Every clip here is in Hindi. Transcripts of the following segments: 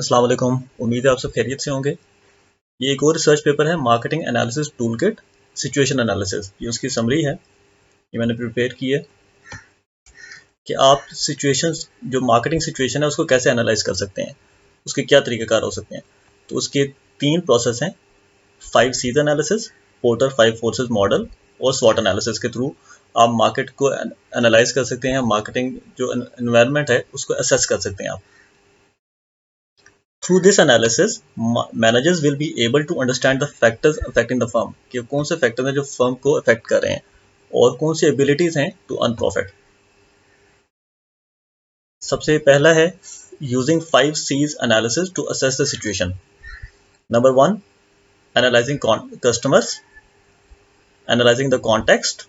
अस्सलाम वालेकुम। उम्मीद है आप सब खैरियत से होंगे। ये एक और रिसर्च पेपर है, marketing analysis toolkit situation analysis. ये उसकी समरी है, ये मैंने प्रिपेयर की है कि आप सिचुएशंस, जो मार्केटिंग सिचुएशन है उसको कैसे एनालाइज कर सकते हैं, उसके क्या तरीक़ेकार हो सकते हैं। तो उसके 3 प्रोसेस हैं, 5 seize analysis, Porter 5 forces model और स्वॉट एनालिसिस के थ्रू आप मार्केट को एनालाइज कर सकते हैं, मार्केटिंग जो एनवायरनमेंट है उसको असेस कर सकते हैं आप। Through this analysis, managers will be able to understand the factors affecting the firm, कि कौन से फैक्टर हैं जो फर्म को अफेक्ट कर रहे हैं और कौन सी एबिलिटीज हैं टू अर्न प्रॉफिट। सबसे पहला है using 5 C's analysis to assess the situation. Number 1, analysing customers, analysing the context.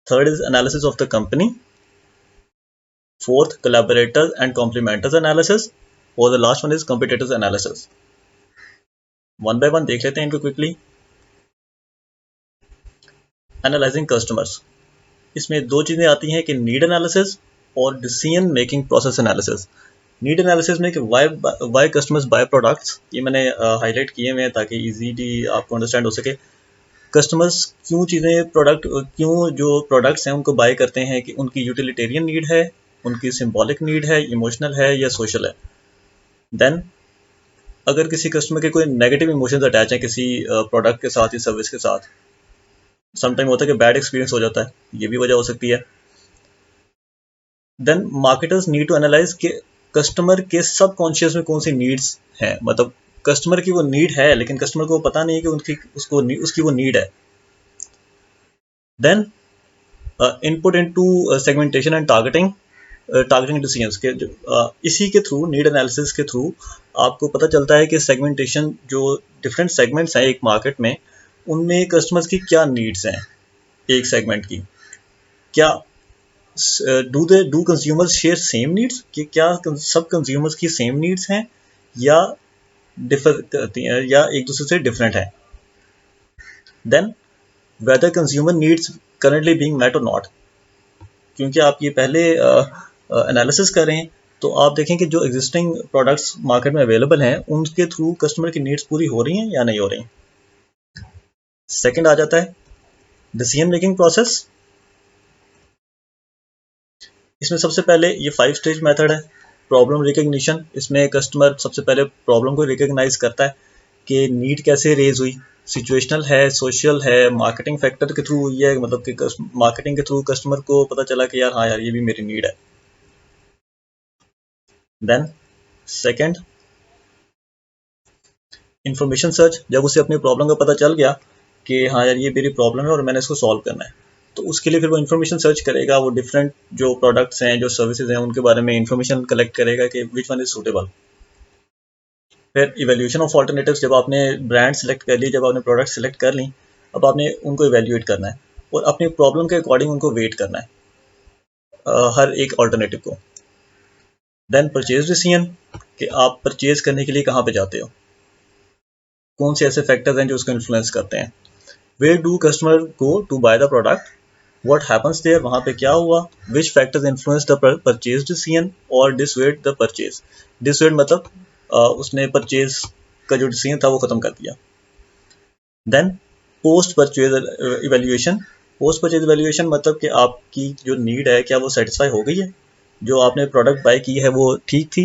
Third is analysis of the company. Fourth, collaborators and complementors analysis, और the last one is competitors analysis। One by one देख लेते हैं इनको क्विकली। एनालाइजिंग कस्टमर्स, इसमें 2 चीज़ें आती हैं कि नीड एनालिसिस और decision making process analysis. Need analysis में कि वाई कस्टमर्स बाय प्रोडक्ट्स, ये मैंने हाईलाइट किए हुए हैं ताकि इजीली आपको अंडरस्टैंड हो सके। कस्टमर्स क्यों चीज़ें क्यों जो प्रोडक्ट्स हैं उनको बाय करते हैं, कि उनकी यूटिलिटेरियन नीड है, उनकी सिंबॉलिक नीड है, इमोशनल है या सोशल है। देन अगर किसी कस्टमर के कोई नेगेटिव इमोशंस अटैच हैं किसी प्रोडक्ट के साथ या सर्विस के साथ, समटाइम होता है कि बैड एक्सपीरियंस हो जाता है, ये भी वजह हो सकती है। Then marketers need to analyse कि कस्टमर के सबकॉन्शियस में कौन सी नीड्स हैं, मतलब कस्टमर की वो नीड है लेकिन कस्टमर को पता नहीं है कि उसकी वो नीड है। Then input into segmentation and targeting decisions के इसी के थ्रू, नीड एनालिसिस के थ्रू आपको पता चलता है कि सेगमेंटेशन, जो डिफरेंट सेगमेंट्स हैं एक मार्केट में, उनमें कस्टमर्स की क्या नीड्स हैं। एक सेगमेंट की क्या do consumers share same needs, कि क्या सब कंज्यूमर्स की सेम नीड्स हैं या डिफर करती हैं या एक दूसरे से डिफरेंट है। Then whether consumer needs currently being met और नॉट, क्योंकि आप ये पहले एनालिसिस कर रहे हैं तो आप देखें कि जो एग्जिस्टिंग प्रोडक्ट्स मार्केट में अवेलेबल हैं उनके थ्रू कस्टमर की नीड्स पूरी हो रही हैं या नहीं हो रही। सेकंड आ जाता है डिसीजन मेकिंग प्रोसेस। इसमें सबसे पहले ये 5 स्टेज मेथड है। प्रॉब्लम रिकग्निशन, इसमें कस्टमर सबसे पहले प्रॉब्लम को रिकग्नाइज करता है कि नीड कैसे रेज हुई, सिचुएशनल है, सोशल है, मार्केटिंग फैक्टर के थ्रू हुई है, मतलब कि मार्केटिंग के थ्रू कस्टमर को पता चला कि यार हाँ यार ये भी मेरी नीड है। देन सेकंड, इंफॉर्मेशन सर्च, जब उसे अपनी प्रॉब्लम का पता चल गया कि हाँ यार ये मेरी प्रॉब्लम है और मैंने इसको सॉल्व करना है, तो उसके लिए फिर वो इन्फॉर्मेशन सर्च करेगा, वो डिफरेंट जो प्रोडक्ट्स हैं, जो सर्विसेज हैं, उनके बारे में इन्फॉर्मेशन कलेक्ट करेगा कि विच वन इज सूटेबल। फिर इवेल्यूएशन ऑफ ऑल्टरनेटिव्स, जब आपने ब्रांड सेलेक्ट कर ली, जब आपने प्रोडक्ट सेलेक्ट कर ली, अब आपने उनको इवेल्यूएट करना है और अपनी प्रॉब्लम के अकॉर्डिंग उनको वेट करना है, हर एक ऑल्टरनेटिव को। देन परचेज डिसीजन, कि आप परचेज करने के लिए कहाँ पे जाते हो, कौन से ऐसे फैक्टर्स हैं जो उसको इन्फ्लुएंस करते हैं। Where do customer go to buy the product, what happens there, वहाँ पे क्या हुआ, which factors influence the purchase decision और डिसवेट द परचेज। डिसवेट मतलब उसने परचेज का जो डिसीजन था वो खत्म कर दिया। Then post purchase evaluation, post purchase evaluation मतलब कि आपकी जो नीड है क्या वो सेटिस्फाई हो गई है, जो आपने प्रोडक्ट बाय की है वो ठीक थी,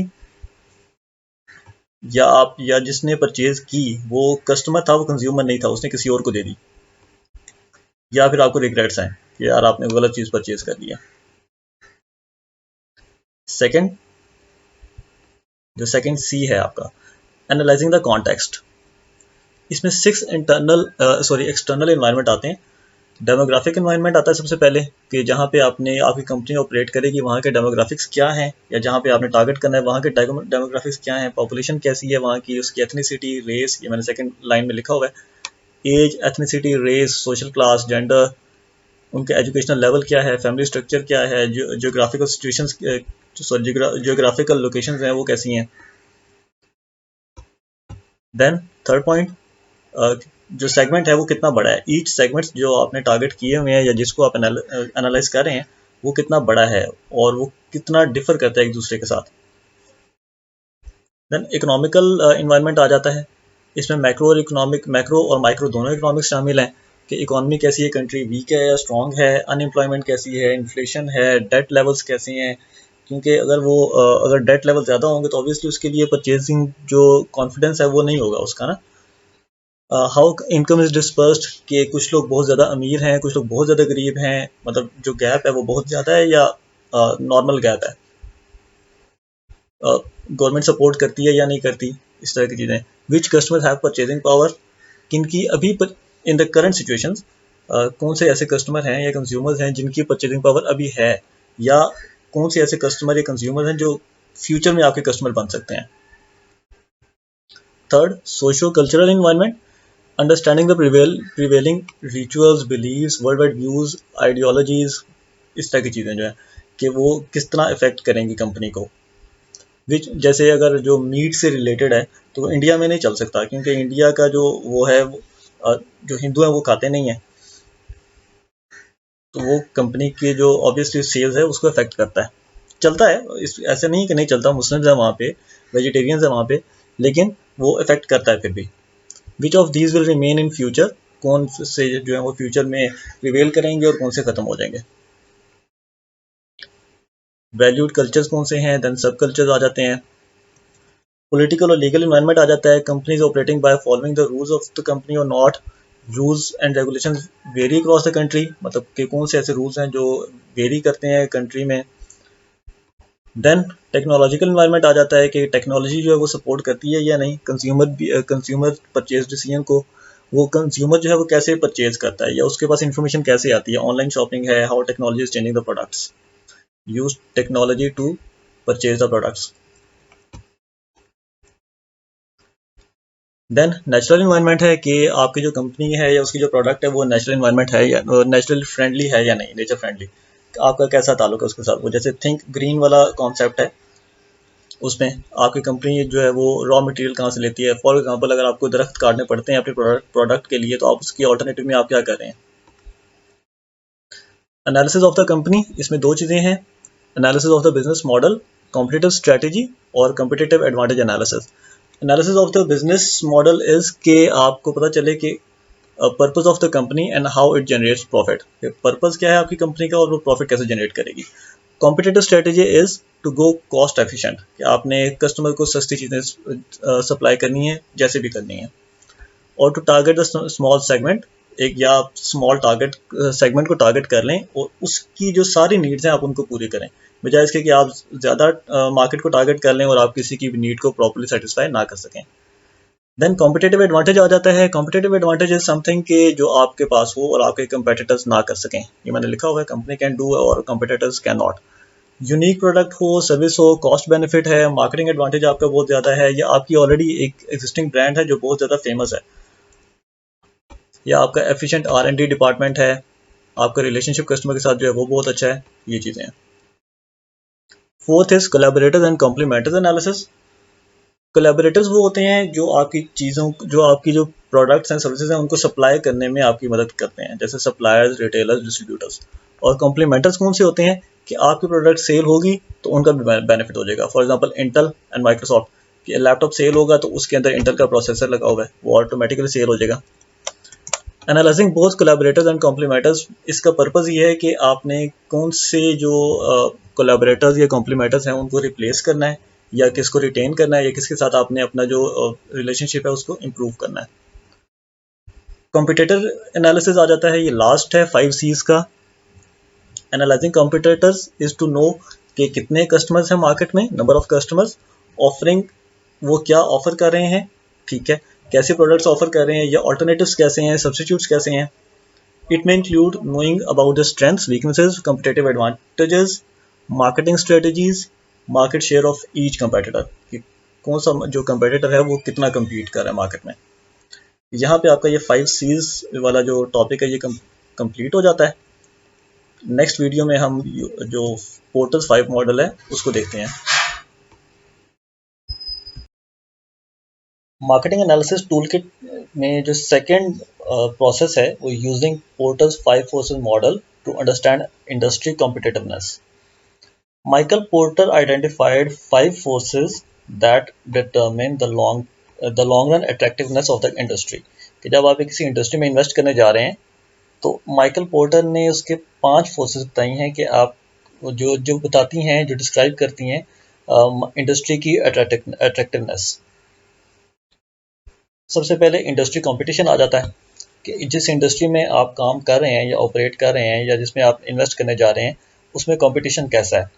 या जिसने परचेज की वो कस्टमर था, वो कंज्यूमर नहीं था, उसने किसी और को दे दी, या फिर आपको रिग्रेट्स हैं कि यार आपने गलत चीज़ परचेज कर लिया। सेकंड, जो सेकंड सी है आपका, एनालाइजिंग द कॉन्टेक्स्ट। इसमें 6 एक्सटर्नल एनवायरनमेंट आते हैं। डेमोग्राफिक एनवायरनमेंट आता है सबसे पहले, कि जहाँ पे आपकी कंपनी ऑपरेट करेगी वहाँ के डेमोग्राफिक्स क्या हैं, या जहाँ पे आपने टारगेट करना है वहाँ के डेमोग्राफिक्स क्या हैं, पॉपुलेशन कैसी है वहाँ की, उसकी एथनिसिटी, रेस, ये मैंने सेकंड लाइन में लिखा हुआ है, age, ethnicity, race, social class, gender, उनके एजुकेशनल लेवल क्या है, फैमिली स्ट्रक्चर क्या है, जियोग्राफिकल सिचुएशंस, जियोग्राफिकल लोकेशंस हैं वो कैसी हैं। देन थर्ड पॉइंट, जो सेगमेंट है वो कितना बड़ा है, ईच सेगमेंट्स जो आपने टारगेट किए हुए हैं या जिसको आप एनालाइज कर रहे हैं वो कितना बड़ा है और वो कितना डिफर करता है एक दूसरे के साथ। देन इकोनॉमिकल इन्वायरमेंट आ जाता है। इसमें मैक्रो और माइक्रो दोनों इकोनॉमिक्स शामिल हैं कि इकोनॉमी कैसी है, कंट्री वीक है या स्ट्रॉन्ग है, अनएम्प्लॉयमेंट कैसी है, इन्फ्लेशन है, डेट लेवल्स कैसे हैं। क्योंकि अगर डेट लेवल ज़्यादा होंगे तो ऑब्वियसली उसके लिए परचेजिंग जो कॉन्फिडेंस है वो नहीं होगा उसका ना। हाउ इनकम इज डिस्पर्स्ड, कि कुछ लोग बहुत ज़्यादा अमीर हैं, कुछ लोग बहुत ज़्यादा गरीब हैं, मतलब जो गैप है वो बहुत ज़्यादा है या नॉर्मल गैप है, गवर्नमेंट सपोर्ट करती है या नहीं करती, इस तरह की चीज़ें। विच कस्टमर हैव परचेजिंग पावर, किनकी अभी इन द करंट सिचुएशन कौन से ऐसे कस्टमर हैं या कंज्यूमर्स हैं जिनकी परचेजिंग पावर अभी है, या कौन से ऐसे कस्टमर या कंज्यूमर हैं जो फ्यूचर में आपके कस्टमर बन सकते हैं। Third, socio cultural environment, understanding the prevailing rituals, beliefs, world wide views, ideologies, इस तरह की चीज़ें जो है कि वो किस तरह इफेक्ट करेंगी कंपनी को। विच जैसे अगर जो मीट से रिलेटेड है तो वो इंडिया में नहीं चल सकता, क्योंकि इंडिया का जो वो है जो हिंदू हैं वो खाते नहीं है, तो वो कंपनी की जो ऑब्वियसली सेल्स है उसको अफेक्ट करता है। चलता है, इस ऐसे नहीं कि नहीं चलता, मुस्लिम्स है वहाँ पे, वेजिटेरियंस है वहाँ पे, लेकिन वो अफेक्ट करता है फिर भी। Which of these will remain in future, कौन से जो है वो फ्यूचर में प्रिवेल करेंगे और कौन से खत्म हो जाएंगे। वैल्यूड कल्चर्स कौन से हैं, देन सब कल्चर्स आ जाते हैं। पॉलिटिकल और लीगल इन्वायरमेंट आ जाता है, companies operating by following the rules of the company और not, rules and regulations vary across the country, मतलब कि कौन से ऐसे रूल्स हैं जो वेरी करते हैं कंट्री में। देन टेक्नोलॉजिकल इन्वायरमेंट आ जाता है कि टेक्नोलॉजी जो है वो सपोर्ट करती है या नहीं कंज्यूमर परचेज डिसीजन को, वो कंज्यूमर जो है वो कैसे परचेज करता है या उसके पास इंफॉर्मेशन कैसे आती है। ऑनलाइन शॉपिंग है, how technology is changing the products, use technology to purchase the products. Then natural environment है कि आपकी जो कंपनी है या उसकी जो प्रोडक्ट है वो नेचुरल इन्वायरमेंट है या नेचुरल फ्रेंडली है या नहीं, नेचर फ्रेंडली, आपका कैसा ताल्लुक है उसके साथ। वो जैसे थिंक ग्रीन वाला कॉन्सेप्ट है, उसमें आपकी कंपनी जो है वो रॉ मटेरियल कहाँ से लेती है। फॉर एग्जांपल अगर आपको दरख्त काटने पड़ते हैं अपने प्रोडक्ट के लिए, तो आप उसकी ऑल्टरनेटिव में आप क्या कर रहे हैं। एनालिसिस ऑफ द कंपनी, इसमें दो चीज़ें हैं, analysis of the business model, competitive strategy और competitive advantage analysis. Analysis of the business model is के आपको पता चले कि purpose of the company and how it generates profit, purpose क्या है आपकी कंपनी का और वो प्रॉफिट कैसे जनरेट करेगी। Competitive strategy is to go cost efficient, कि आपने कस्टमर को सस्ती चीज़ें सप्लाई करनी है जैसे भी करनी है। और to target the small segment, एक या आप स्मॉल टारगेट सेगमेंट को टारगेट कर लें और उसकी जो सारी नीड्स हैं आप उनको पूरी करें, बजाय इसके कि आप ज़्यादा मार्केट को टारगेट कर लें और आप किसी की भी नीड को प्रॉपर्ली सेटिस्फाई ना कर सकें। देन कॉम्पिटेटिव एडवांटेज आ जाता है। कॉम्पिटेटिव एडवांटेज इज समथिंग के जो आपके पास हो और आपके कंपेटिटर्स ना कर सकें, ये मैंने लिखा हुआ है, कंपनी कैन डू और competitors can not. Unique product हो, सर्विस हो, कॉस्ट बेनिफिट है, मार्केटिंग एडवांटेज आपका बहुत ज़्यादा है, या आपकी ऑलरेडी एक एग्जिस्टिंग ब्रांड है जो बहुत ज़्यादा फेमस है, या आपका एफिशिएंट R&D डिपार्टमेंट है, आपका रिलेशनशिप कस्टमर के साथ जो है वो बहुत अच्छा है, ये चीज़ें हैं। Fourth is collaborators and complementors analysis. Collaborators वो होते हैं जो आपकी चीज़ों जो आपकी जो प्रोडक्ट्स हैं सर्विसेज हैं उनको सप्लाई करने में आपकी मदद करते हैं, जैसे सप्लायर्स, रिटेलर्स, डिस्ट्रीब्यूटर्स। और कॉम्प्लीमेंटर्स कौन से होते हैं कि आपकी प्रोडक्ट सेल होगी तो उनका भी बेनिफिट हो जाएगा। For example Intel and Microsoft, कि लैपटॉप सेल होगा तो उसके अंदर इंटेल का प्रोसेसर लगा हुआ है, वो ऑटोमेटिकली सेल हो जाएगा। एनालाइजिंग बोथ कोलैबोरेटर्स एंड कॉम्प्लीमेंटर्स, इसका पर्पज़ ये है कि आपने कौन से जो कोलैबोरेटर्स या कॉम्प्लीमेंटर्स हैं उनको रिप्लेस करना है, या किसको रिटेन करना है, या किसके साथ आपने अपना जो रिलेशनशिप है उसको इम्प्रूव करना है। कॉम्पिटिटर एनालिसिस आ जाता है, ये लास्ट है 5 C's का। Analysing competitors is to know कि कितने कस्टमर्स हैं मार्केट में, नंबर ऑफ कस्टमर्स, ऑफरिंग वो क्या ऑफर कर रहे हैं, ठीक है, कैसे प्रोडक्ट्स ऑफर कर रहे हैं, या ऑल्टरनेटिव्स कैसे हैं, सब्सटीट्यूट्स कैसे हैं। It may include knowing about the strengths, weaknesses, competitive advantages, marketing strategies, market share of each competitor, कि कौन सा जो कंपेटिटर है वो कितना compete कर रहा है मार्केट में। यहाँ पे आपका ये 5 C's वाला जो टॉपिक है ये कंप्लीट हो जाता है। नेक्स्ट वीडियो में हम जो पोर्टल्स 5 मॉडल है उसको देखते हैं। मार्केटिंग एनालिसिस टूलकिट में जो सेकंड प्रोसेस है वो using portals 5 forces model to understand industry competitiveness. Michael Porter identified 5 forces that determine the long run attractiveness of the industry. कि जब आप किसी इंडस्ट्री में इन्वेस्ट करने जा रहे हैं तो माइकल पोर्टर ने उसके 5 फोर्सेस बताई हैं कि आप जो जो बताती हैं, जो डिस्क्राइब करती हैं इंडस्ट्री की अट्रैक्टिवनेस। सबसे पहले इंडस्ट्री कंपटीशन आ जाता है कि जिस इंडस्ट्री में आप काम कर रहे हैं या ऑपरेट कर रहे हैं या जिसमें आप इन्वेस्ट करने जा रहे हैं उसमें कंपटीशन कैसा है,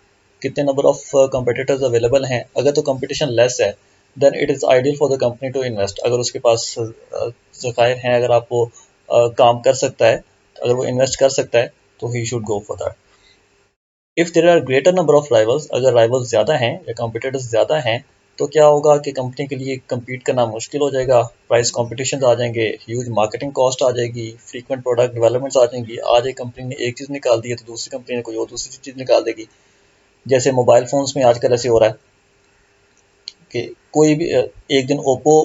कितने नंबर ऑफ कंपटीटर्स अवेलेबल हैं। अगर तो कंपटीशन लेस है then it is ideal for the company to invest. अगर उसके पास ज़खायर हैं, अगर आप वो काम कर सकता है, अगर वो इन्वेस्ट कर सकता है तो he should go for that. If there are greater number of rivals, अगर राइवल्स ज़्यादा हैं या कंपटीटर्स ज़्यादा हैं तो क्या होगा कि कंपनी के लिए कम्पीट करना मुश्किल हो जाएगा, प्राइस कॉम्पिटिशन आ जाएंगे, ह्यूज मार्केटिंग कॉस्ट आ जाएगी, फ्रीक्वेंट प्रोडक्ट डेवलपमेंट्स आ जाएंगी। आज एक कंपनी ने एक चीज़ निकाल दी है तो दूसरी कंपनी ने कोई और दूसरी चीज़ निकाल देगी। जैसे मोबाइल फ़ोन्स में आजकल ऐसे हो रहा है कि कोई भी एक दिन ओप्पो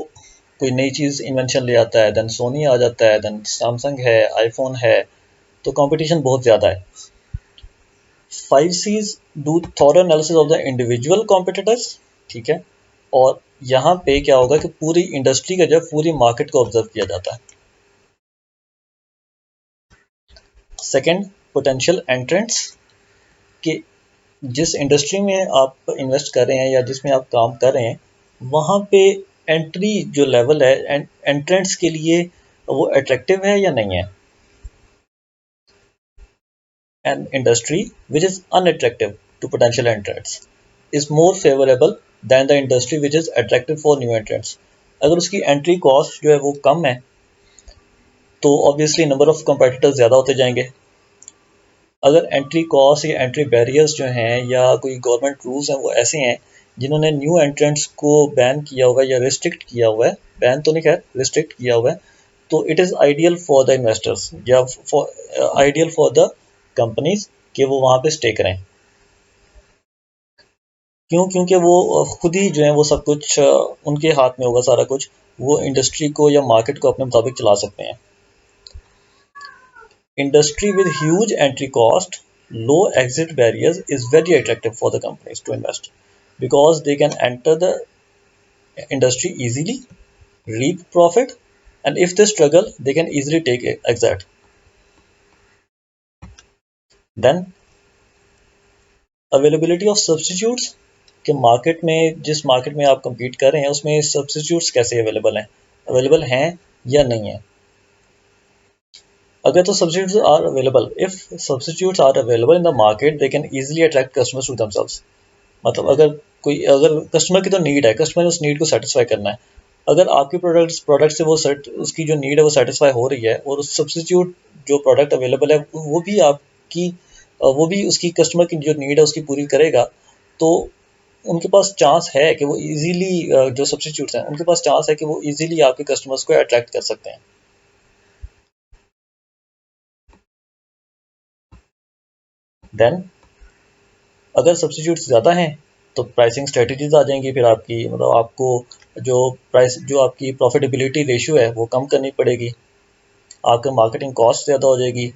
कोई नई चीज़ इन्वेंशन ले आता है, देन सोनी आ जाता है, देन सैमसंग है, आईफोन है, तो कंपटीशन बहुत ज़्यादा है। 5 C's do thorough analysis of the individual competitors, ठीक है। और यहाँ पे क्या होगा कि पूरी इंडस्ट्री का जब पूरी मार्केट को ऑब्जर्व किया जाता है। सेकंड, पोटेंशियल एंट्रेंट्स, कि जिस इंडस्ट्री में आप इन्वेस्ट कर रहे हैं या जिसमें आप काम कर रहे हैं वहाँ पे एंट्री जो लेवल है एंट्रेंट्स के लिए वो अट्रैक्टिव है या नहीं है। An industry which is unattractive to potential entrants is more favorable than the industry which is attractive for new entrants। अगर उसकी एंट्री कॉस्ट जो है वो कम है तो ऑब्वियसली नंबर ऑफ कंपेटिटर्स ज़्यादा होते जाएंगे। अगर एंट्री कॉस्ट या एंट्री बैरियर्स जो हैं या कोई गवर्नमेंट रूल्स हैं वो ऐसे हैं जिन्होंने न्यू एंट्रेंट्स को बैन किया हुआ है या रिस्ट्रिक्ट किया हुआ है, बैन तो नहीं, खैर रिस्ट्रिक्ट किया हुआ है, तो it is ideal for the investors या for ideal for the companies कि वो वहाँ पे स्टे करें। क्यों? क्योंकि वो खुद ही जो है वो सब कुछ उनके हाथ में होगा सारा कुछ, वो इंडस्ट्री को या मार्केट को अपने मुताबिक चला सकते हैं। Industry with huge entry cost, low exit barriers is very attractive for the companies to invest because they can enter the industry easily, reap profit, and if they struggle, they can easily take exit. Then availability of substitutes, कि मार्केट में जिस मार्केट में आप compete कर रहे हैं उसमें substitutes कैसे अवेलेबल हैं या नहीं है। अगर तो substitutes are available, if substitutes are available in the market, they can easily attract customers to themselves। मतलब अगर कस्टमर की तो नीड है, कस्टमर ने उस नीड को सेटिस्फाई करना है। अगर आपके प्रोडक्ट से वो उसकी जो नीड है वो सेटिस्फाई हो रही है और उस सब्सिट्यूट जो प्रोडक्ट अवेलेबल है वो भी उसकी कस्टमर की जो नीड है उसकी पूरी करेगा, तो उनके पास चांस है कि वो इजीली जो सब्सिट्यूट्स हैं उनके पास चांस है कि वो इजीली आपके कस्टमर्स को अट्रैक्ट कर सकते हैं। देन अगर सब्सिट्यूट्स ज़्यादा हैं तो प्राइसिंग स्ट्रेटजीज आ जाएंगी, फिर आपकी मतलब आपको जो आपकी प्रॉफिटेबिलिटी रेशियो है वो कम करनी पड़ेगी, आपका मार्केटिंग कॉस्ट ज़्यादा हो जाएगी।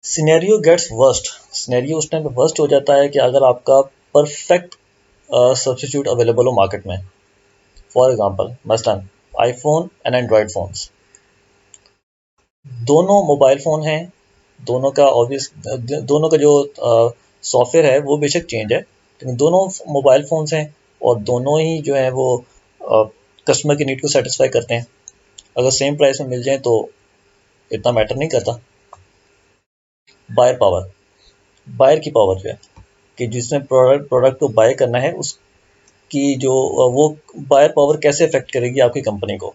सिनेरियो गेट्स वर्स्ट, सिनेरियो उस टाइम पे वर्स्ट हो जाता है कि अगर आपका परफेक्ट सब्सिट्यूट अवेलेबल हो मार्केट में। फॉर एग्जांपल मसलन आईफोन एंड एंड्रॉयड फ़ोन्स, दोनों मोबाइल फ़ोन हैं, दोनों का जो सॉफ्टवेयर है वो बेशक चेंज है लेकिन दोनों मोबाइल फ़ोन्स हैं और दोनों ही जो है वो कस्टमर की नीड को सेटिस्फाई करते हैं। अगर सेम प्राइस में मिल जाए तो इतना मैटर नहीं करता। बायर की पावर जो है कि जिसने प्रोडक्ट को बाय करना है उसकी जो वो बायर पावर कैसे अफेक्ट करेगी आपकी कंपनी को।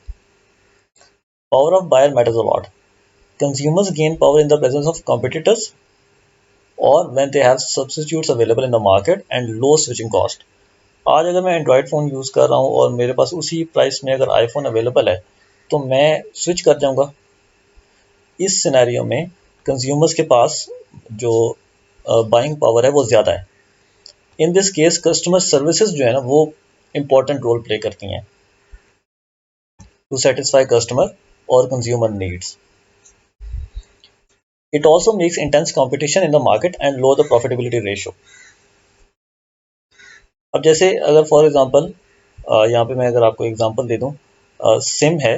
Power of buyer matters a lot. Consumers gain power in the presence of competitors और when they have substitutes available in the market and low switching cost. आज अगर मैं एंड्रॉयड फ़ोन यूज़ कर रहा हूँ और मेरे पास उसी प्राइस में अगर आईफोन अवेलेबल है तो मैं स्विच कर जाऊँगा। इस सिनेरियो में कंज्यूमर्स के पास जो बाइंग पावर है वो ज़्यादा है। In this case customer services जो है ना वो इम्पोर्टेंट रोल प्ले करती हैं टू सेटिस्फाई कस्टमर और consumer needs. It also makes intense competition in the market and low the profitability ratio. अब जैसे अगर फॉर एग्जांपल यहाँ पे मैं अगर आपको एग्जांपल दे दूँ, सिम है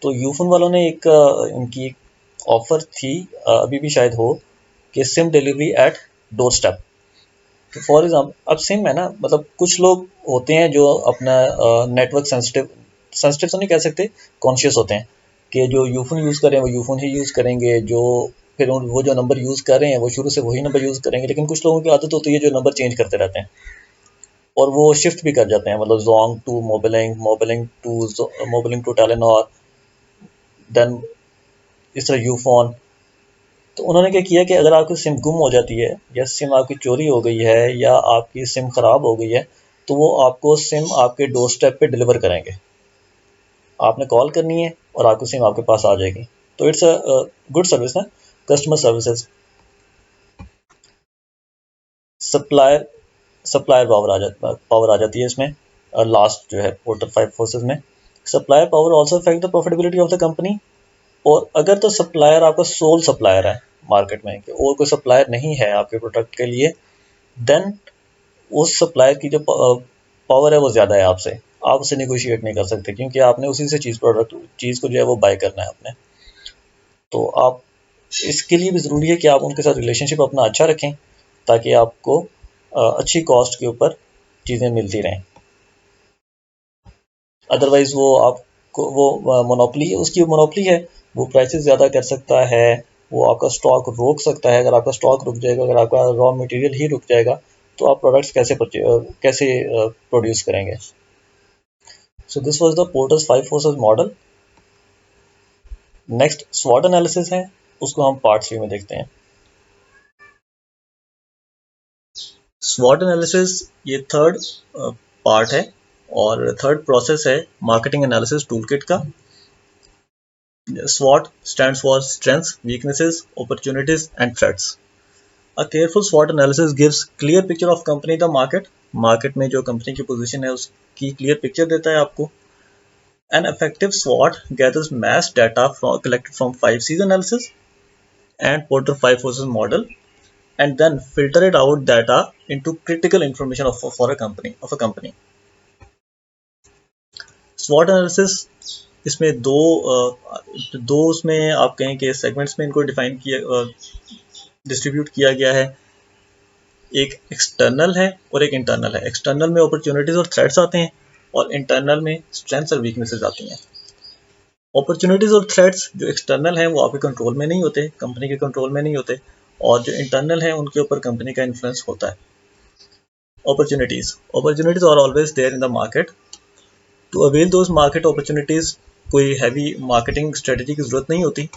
तो यूफोन वालों ने एक इनकी ऑफर थी, अभी भी शायद हो, कि SIM delivery at door step. तो फॉर एग्जाम्पल अब सिम है ना, मतलब कुछ लोग होते हैं जो अपना नेटवर्क सेंसिटिव सेंसिटिव तो नहीं कह सकते, कॉन्शियस होते हैं कि जो यूफोन यूज़ करें वो यूफोन ही यूज़ करेंगे, जो फिर वो जो नंबर यूज़ कर रहे हैं वो शुरू से वही नंबर यूज़ करेंगे। लेकिन कुछ लोगों की आदत होती है जो नंबर चेंज करते रहते हैं और वो शिफ्ट भी कर जाते हैं, मतलब Zong to Mobilink, Mobilink to Telenor, then इस तरह यूफोन। तो उन्होंने क्या किया कि अगर आपकी सिम गुम हो जाती है या सिम आपकी चोरी हो गई है या आपकी सिम ख़राब हो गई है, तो वो आपको सिम आपके डोर स्टेप पे डिलीवर करेंगे। आपने कॉल करनी है और आपकी सिम आपके पास आ जाएगी। तो इट्स अ गुड सर्विस ना, customer services. Supplier supplier power आ जाती है इसमें, लास्ट जो है पोर्टर 5 फोर्सेज में। Supplier power also affect the profitability of the company. और अगर तो सप्लायर आपका सोल सप्लायर है मार्केट में, कि और कोई सप्लायर नहीं है आपके प्रोडक्ट के लिए, देन उस सप्लायर की जो पावर है वो ज़्यादा है आपसे, आप उससे निगोशिएट नहीं कर सकते क्योंकि आपने उसी से चीज़ को जो है वो बाय करना है आपने। तो आप इसके लिए भी ज़रूरी है कि आप उनके साथ रिलेशनशिप अपना अच्छा रखें ताकि आपको अच्छी कॉस्ट के ऊपर चीज़ें मिलती रहें। अदरवाइज़ वो आपको वो मोनोपली उसकी मोनोपली है, वो प्राइसेस ज़्यादा कर सकता है, वो आपका स्टॉक रोक सकता है। अगर आपका स्टॉक रुक जाएगा, अगर आपका रॉ मटेरियल ही रुक जाएगा, तो आप प्रोडक्ट्स कैसे प्रोड्यूस करेंगे। So this was the Porter's 5 forces model. Next स्वॉट एनालिसिस है, उसको हम पार्ट 3 में देखते हैं। स्वॉट एनालिसिस ये थर्ड पार्ट है और थर्ड प्रोसेस है मार्केटिंग एनालिसिस टूलकिट का। SWOT stands for strengths, weaknesses, opportunities, and threats. A careful SWOT analysis gives clear picture of company the market. Market में जो कंपनी की पोजीशन है उसकी क्लियर पिक्चर देता है आपको. An effective SWOT gathers mass data collected from 5 Cs analysis and Porter 5 forces model and then filter it out data into critical information for a company. SWOT analysis इसमें दो उसमें आप कहें कि सेगमेंट्स में इनको डिफाइन किया, डिस्ट्रीब्यूट किया गया है। एक एक्सटर्नल है और एक इंटरनल है। एक्सटर्नल में अपॉर्चुनिटीज और थ्रेट्स आते हैं और इंटरनल में स्ट्रेंथ्स और वीकनेसेस आती हैं। अपॉर्चुनिटीज और थ्रेट्स जो एक्सटर्नल हैं वो आपके कंट्रोल में नहीं होते, कंपनी के कंट्रोल में नहीं होते, और जो इंटरनल है उनके ऊपर कंपनी का इन्फ्लुएंस होता है। Opportunities are always there in the market. To avail those market opportunities कोई हैवी मार्केटिंग स्ट्रेटजी की जरूरत नहीं होती।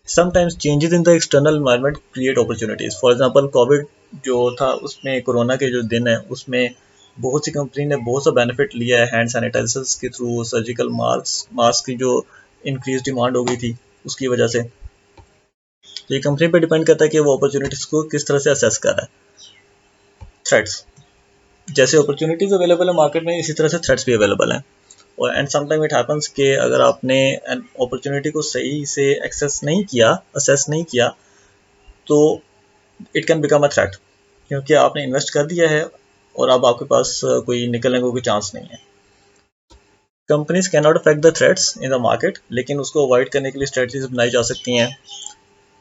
Sometimes changes in the external environment create opportunities. For example, Covid जो था उसमें, कोरोना के जो दिन है उसमें बहुत सी कंपनी ने बहुत सा बेनिफिट लिया है हैंड सैनिटाइजर्स के थ्रू, सर्जिकल मास्क की जो इंक्रीज डिमांड हो गई थी उसकी वजह से। तो ये कंपनी पे डिपेंड करता है कि वो अपॉर्चुनिटीज को किस तरह से असेस कर रहा है। थ्रेट्स, जैसे अपॉर्चुनिटीज अवेलेबल है मार्केट में इसी तरह से थ्रेट्स भी अवेलेबल हैं। और एंड समटाइम इट हैपन्स कि अगर आपने एन अपॉर्चुनिटी को सही से एक्सेस नहीं किया, असेस नहीं किया, तो it can become a threat, क्योंकि आपने इन्वेस्ट कर दिया है और अब आपके पास कोई निकलने को कोई चांस नहीं है। Companies can not affect the threats in the market, लेकिन उसको अवॉइड करने के लिए स्ट्रेटजीज बनाई जा सकती हैं।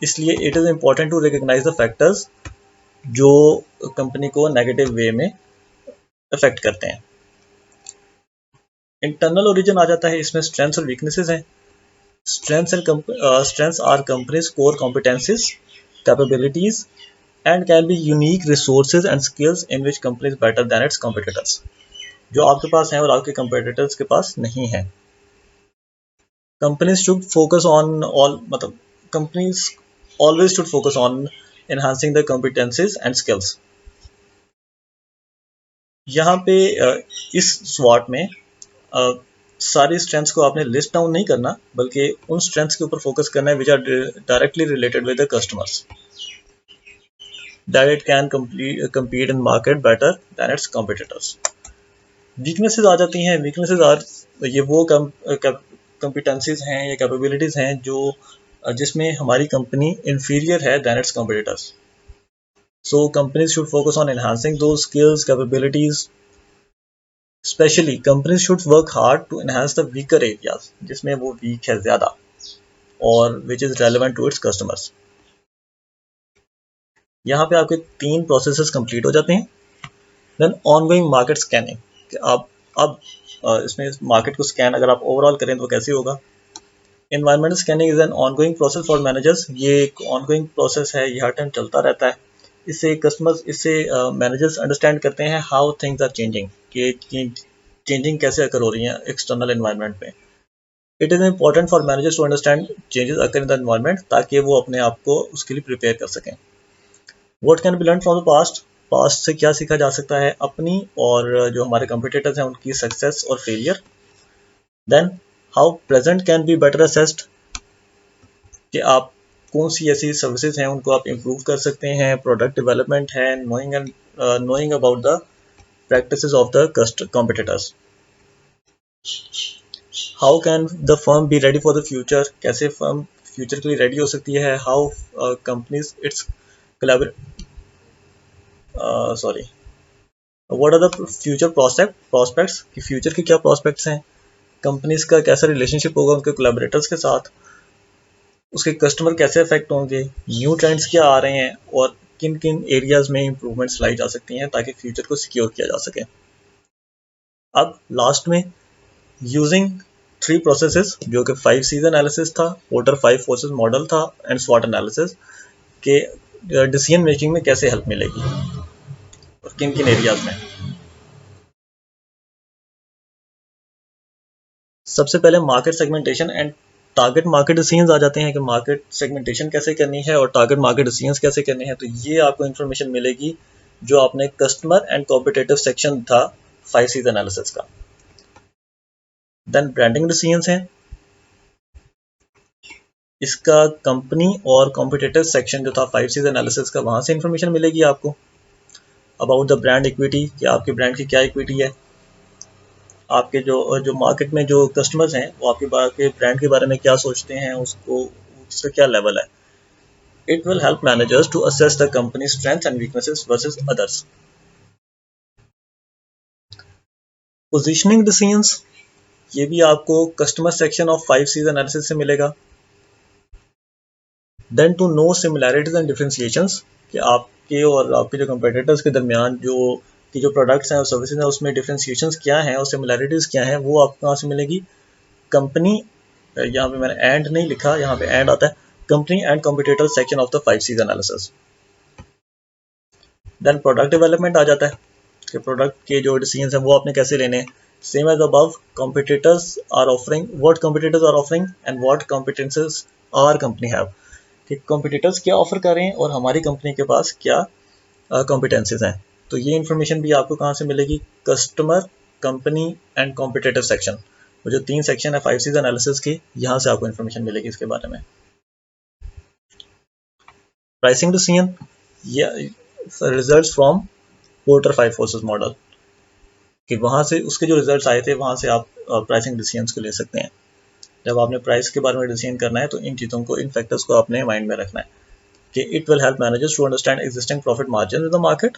इसलिए it is important to recognise the factors जो कंपनी को नेगेटिव वे में अफेक्ट करते हैं। इंटरनल ओरिजिन आ जाता है इसमें, स्ट्रेंथ्स और वीकनेसेस हैं। Strengths are company's core competencies, capabilities, and can be unique resources and skills in which company is better than its competitors. जो आपके पास हैं और आपके competitors के पास नहीं है। Companies should focus on all, मतलब companies always should focus on enhancing the competencies and skills. यहाँ पे इस SWOT में सारी स्ट्रेंथ्स को आपने लिस्ट डाउन नहीं करना, बल्कि उन स्ट्रेंथ्स के ऊपर फोकस करना है which are directly related with the customers, that it can compete in market better than its competitors. Weaknesses आ जाती हैं। वीकनेसेस आर ये वो competencies हैं या कैपेबिलिटीज हैं जो जिसमें हमारी कंपनी inferior है than its competitors. So companies should focus on enhancing those skills, capabilities, specially companies should work hard to enhance the weaker areas, जिसमें वो वीक है ज़्यादा और which is relevant to its customers. यहाँ पे आपके 3 प्रोसेसेस कंप्लीट हो जाते हैं। देन ऑनगोइंग मार्केट स्कैनिंग, कि आप अब इसमें मार्केट को स्कैन अगर आप ओवरऑल करें तो कैसे होगा। Environmental scanning is an ongoing process for managers, ये एक ऑनगोइंग प्रोसेस है, ये हर टाइम चलता रहता है। इससे मैनेजर्स अंडरस्टैंड करते हैं हाउ थिंग्स आर चेंजिंग, कि चेंजिंग कैसे अकर हो रही है एक्सटर्नल एनवायरनमेंट में। It is important for managers to understand changes occur in the environment, ताकि वो अपने आप को उसके लिए प्रिपेयर कर सकें। What can be learn from the past, past से क्या सीखा जा सकता है, अपनी और जो हमारे कंपिटिटर्स हैं उनकी सक्सेस और failure. Then how present can be better assessed, कि आप कौन सी ऐसी सर्विसेज हैं उनको आप इम्प्रूव कर सकते हैं। प्रोडक्ट डेवलपमेंट है, knowing about the practices of the competitors. How can the firm be ready for the future, कैसे फर्म फ्यूचर के लिए रेडी हो सकती है। How companies it's sorry what are the future prospects, कि फ्यूचर के क्या प्रोस्पेक्ट्स हैं, कंपनीज का कैसा रिलेशनशिप होगा उनके कोलैबोरेटर्स के साथ, उसके कस्टमर कैसे अफेक्ट होंगे, न्यू ट्रेंड्स क्या आ रहे हैं और किन किन एरियाज में इंप्रूवमेंट्स लाई जा सकती हैं ताकि फ्यूचर को सिक्योर किया जा सके। अब लास्ट में यूजिंग 3 प्रोसेसेस, जो कि 5 सीज एनालिसिस था, पोर्टर 5 फोर्सेस मॉडल था एंड स्वॉट एनालिसिस, के डिसीजन मेकिंग में कैसे हेल्प मिलेगी और किन किन एरियाज में। सबसे पहले market segmentation and target market decisions आ जाते हैं, कि मार्केट सेगमेंटेशन कैसे करनी है और टारगेट मार्केट डिसीजंस कैसे करने हैं। तो ये आपको इन्फॉर्मेशन मिलेगी जो आपने कस्टमर एंड कॉम्पिटिटिव सेक्शन था 5 सीज एनालिसिस का। देन ब्रांडिंग डिसीजंस हैं, इसका कंपनी और कॉम्पिटिटिव सेक्शन जो था 5 सीज एनालिसिस का, वहां से इंफॉर्मेशन मिलेगी आपको। अबाउट द ब्रांड इक्विटी, कि आपके ब्रांड की क्या इक्विटी है, आपके जो मार्केट में जो कस्टमर्स हैं वो आपके ब्रांड के बारे में क्या सोचते हैं, उसका क्या लेवल है। It will help managers to assess the company strengths and weaknesses versus others. Positioning decisions, ये भी आपको customer section of 5 seize analysis से मिलेगा। Then to know similarities and differentiations, कि आपके और आपके जो कंपेटिटर्स के दरमियान जो प्रोडक्ट्स हैं और सर्विसेज हैं उसमें डिफरेंशिएशंस क्या हैं और सिमिलैरिटीज क्या हैं, वो आपको कहाँ से मिलेगी। कंपनी, यहाँ पे मैंने एंड नहीं लिखा, यहाँ पे एंड आता है, company and competitor section of the 5 seize analysis. Then product development आ जाता है, कि प्रोडक्ट के जो डिसीजंस हैं वो आपने कैसे लेने हैं। Same as above, competitors are offering, what competitors are offering and what competences are company have, कि कॉम्पिटिटर्स क्या ऑफर कर रहे हैं और हमारी कंपनी के पास क्या कॉम्पिटेंसेस हैं। तो ये इन्फॉर्मेशन भी आपको कहाँ से मिलेगी, customer, company and competitive section, वो जो 3 सेक्शन है 5 सीज एनालिसिस की, यहाँ से आपको इन्फॉर्मेशन मिलेगी इसके बारे में। प्राइसिंग डिसीजन, ये results from porter 5 forces model, कि वहाँ से उसके जो रिजल्ट्स आए थे वहाँ से आप प्राइसिंग डिसीजंस को ले सकते हैं। जब आपने प्राइस के बारे में डिसीजन करना है तो इन चीज़ों को, इन फैक्टर्स को अपने माइंड में रखना है, कि it will help managers to understand existing profit margin in the market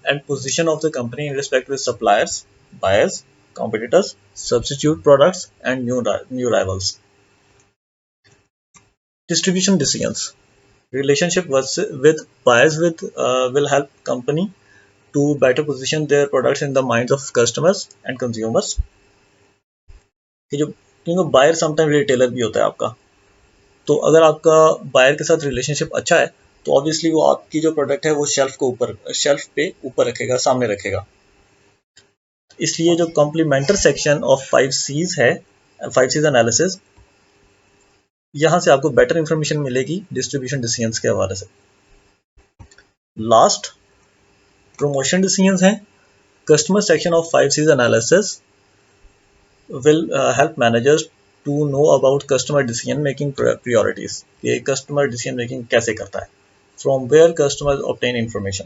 and position of the company in respect with suppliers, buyers, competitors, substitute products and new rivals. Distribution decisions, relationship with buyers will help company to better position their products in the minds of customers and consumers, कि जो क्योंकि बायर समटाइम रिटेलर भी होता है आपका, तो अगर आपका बायर के साथ रिलेशनशिप अच्छा है तो ऑब्वियसली वो आपकी जो प्रोडक्ट है वो शेल्फ पे ऊपर रखेगा, सामने रखेगा। इसलिए जो कॉम्प्लीमेंटर सेक्शन ऑफ 5 सीज है, 5 सीज एनालिसिस, यहाँ से आपको बेटर इंफॉर्मेशन मिलेगी डिस्ट्रीब्यूशन डिसीजंस के हवाले से। लास्ट प्रमोशन डिसीजंस हैं, customer section of 5 seize analysis will help managers to know about customer decision making priorities, ये कस्टमर डिसीजन मेकिंग कैसे करता है, from where customer obtain information.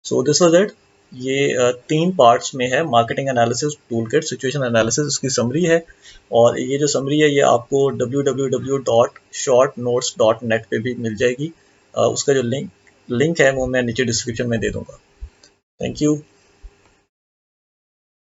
So this was it. ये 3 पार्ट्स में है, marketing analysis, toolkit, situation analysis, उसकी समरी है। और ये जो समरी है ये आपको www.shortnotes.net पे भी मिल जाएगी। उसका जो लिंक है वो मैं नीचे डिस्क्रिप्शन में दे दूंगा। Thank you.